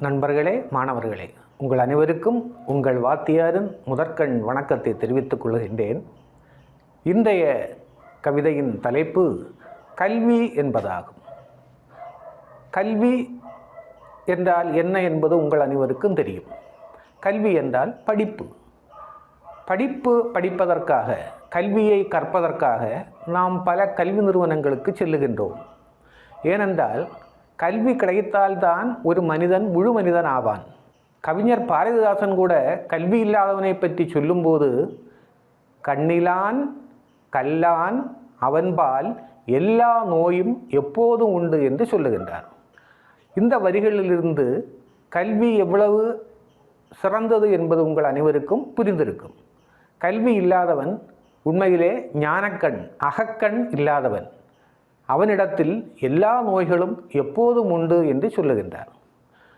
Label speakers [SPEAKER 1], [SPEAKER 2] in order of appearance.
[SPEAKER 1] நண்பர்களே, மாணவர்களே, உங்கள் அனைவருக்கும் உங்கள் வாத்தியாரின் முதற்கண் வணக்கத்தை தெரிவித்துக் கொள்கின்றேன். இன்றைய கவிதையின் தலைப்பு கல்வி என்பதாகும். கல்வி என்றால் என்ன என்பது உங்கள் அனைவருக்கும் தெரியும். கல்வி என்றால் படிப்பதற்காக, கல்வியை கற்பதற்காக நாம் பல கல்வி நிறுவனங்களுக்கு செல்லுகின்றோம். ஏனென்றால் கல்வி கிடைத்தால்தான் ஒரு மனிதன் முழு மனிதன் ஆவான். கவிஞர் பாரதிதாசன் கூட கல்வி இல்லாதவனை பற்றி சொல்லும்போது, கண்ணிலான் கல்லான் அவன்பால் எல்லா நோயும் எப்போதும் உண்டு என்று சொல்லுகின்றார். இந்த வரிகளிலிருந்து கல்வி எவ்வளவு சிறந்தது என்பது உங்கள் அனைவருக்கும் புரிந்திருக்கும். கல்வி இல்லாதவன் உண்மையிலே ஞானக்கண், அகக்கண் இல்லாதவன். அவனிடத்தில் எல்லா நோய்களும் எப்போதும் உண்டு என்று சொல்லுகின்றார்.